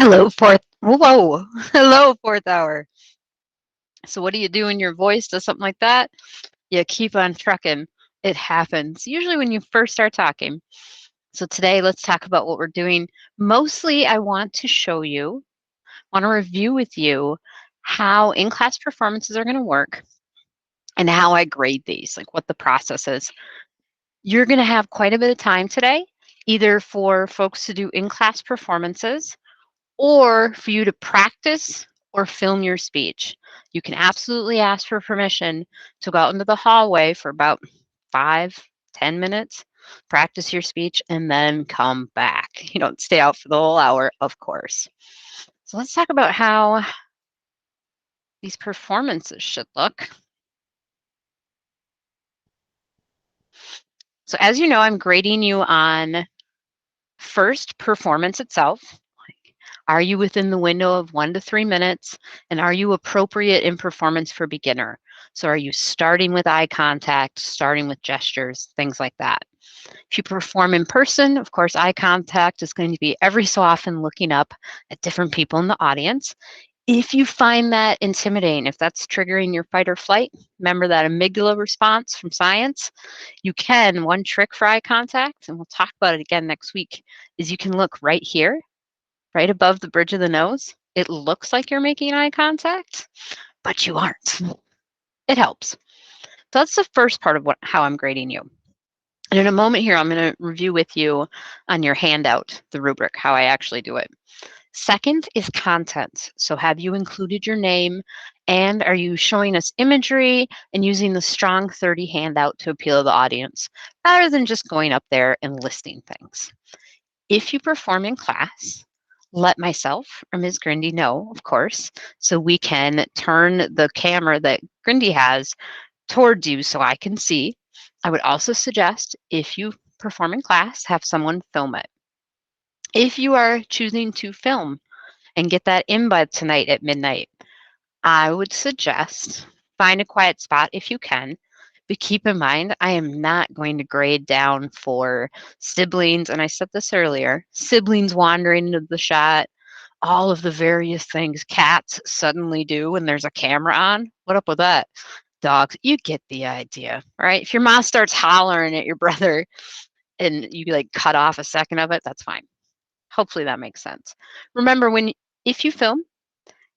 Hello, fourth hour. So what do you do when your voice does something like that? You keep on trucking. It happens, usually when you first start talking. So today, let's talk about what we're doing. Mostly, I want to show you, want to review with you how in-class performances are going to work and how I grade these, like what the process is. You're going to have quite a bit of time today, either for folks to do in-class performances or for you to practice or film your speech. You can absolutely ask for permission to go out into the hallway for about 5, 10 minutes, practice your speech, and then come back. You don't stay out for the whole hour, of course. So let's talk about how these performances should look. So as you know, I'm grading you on first performance itself. Are you within the window of 1 to 3 minutes? And are you appropriate in performance for beginner? So are you starting with eye contact, starting with gestures, things like that? If you perform in person, of course, eye contact is going to be every so often looking up at different people in the audience. If you find that intimidating, if that's triggering your fight or flight, remember that amygdala response from science. One trick for eye contact, and we'll talk about it again next week, is you can look right here, right above the bridge of the nose. It looks like you're making eye contact, but you aren't. It helps. So that's the first part of how I'm grading you. And in a moment here, I'm going to review with you on your handout, the rubric, how I actually do it. Second is content. So have you included your name, and are you showing us imagery and using the strong 30 handout to appeal to the audience rather than just going up there and listing things? If you perform in class, let myself or Ms. Grindy know, of course, so we can turn the camera that Grindy has towards you so I can see. I would also suggest, if you perform in class, have someone film it. If you are choosing to film and get that in by tonight at midnight, I would suggest find a quiet spot if you can. But keep in mind, I am not going to grade down for siblings, and I said this earlier, siblings wandering into the shot, all of the various things cats suddenly do when there's a camera on. What up with that? Dogs, you get the idea, right? If your mom starts hollering at your brother and you like cut off a second of it, that's fine. Hopefully that makes sense. Remember, if you film,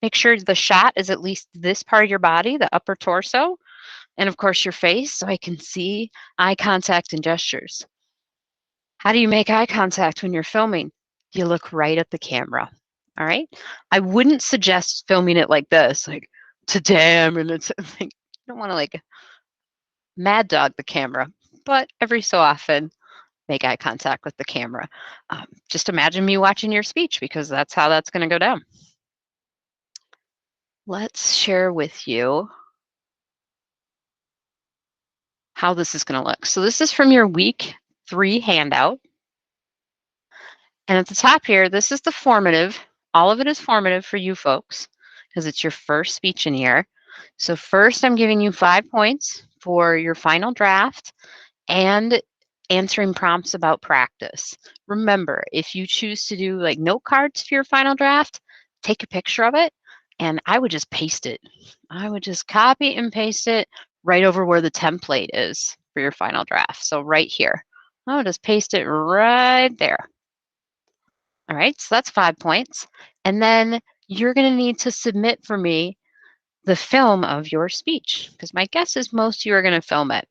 make sure the shot is at least this part of your body, the upper torso, and of course your face, so I can see eye contact and gestures. How do you make eye contact when you're filming? You look right at the camera. All right. I wouldn't suggest filming it like this, like today I'm gonna like, you don't want to like mad dog the camera, but every so often make eye contact with the camera. Just imagine me watching your speech, because that's how that's going to go down. Let's share with you how this is going to look. So this is from your week 3 handout. And at the top here, this is the formative. All of it is formative for you folks because it's your first speech in here. So first, I'm giving you 5 points for your final draft and answering prompts about practice. Remember, if you choose to do like note cards for your final draft, take a picture of it, and I would just paste it. I would just copy and paste it right over where the template is for your final draft. So right here, I would just paste it right there. All right, so that's 5 points. And then you're going to need to submit for me the film of your speech, because my guess is most of you are going to film it.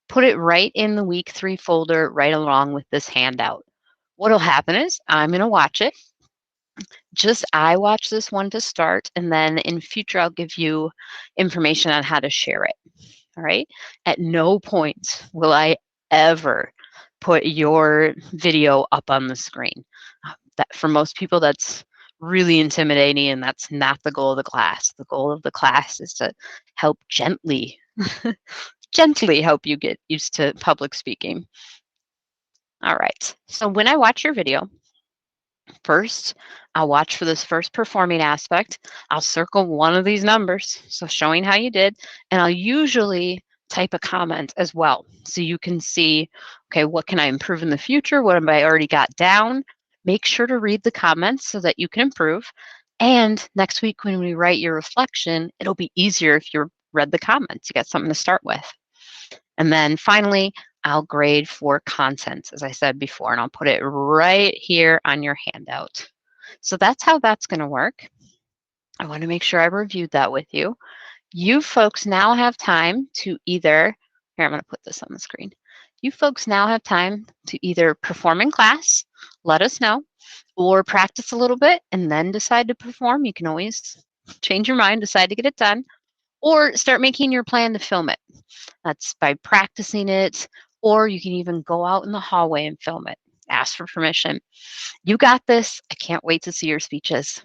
Put it right in the week 3 folder right along with this handout. What'll happen is I'm going to watch it. Just I watch this one to start, and then in future I'll give you information on how to share it. All right? At no point will I ever put your video up on the screen. That for most people, that's really intimidating, and that's not the goal of the class. The goal of the class is to help gently help you get used to public speaking. All right, so when I watch your video, first, I'll watch for this first performing aspect. I'll circle one of these numbers, so showing how you did, and I'll usually type a comment as well, so you can see, okay, what can I improve in the future? What have I already got down? Make sure to read the comments so that you can improve. And next week, when we write your reflection, it'll be easier if you read the comments. You got something to start with. And then finally, I'll grade for content, as I said before, and I'll put it right here on your handout. So that's how that's going to work. I want to make sure I reviewed that with you. You folks now have time to either, here, I'm going to put this on the screen. You folks now have time to either perform in class, let us know, or practice a little bit and then decide to perform. You can always change your mind, decide to get it done, or start making your plan to film it. That's by practicing it, or you can even go out in the hallway and film it. Ask for permission. You got this. I can't wait to see your speeches.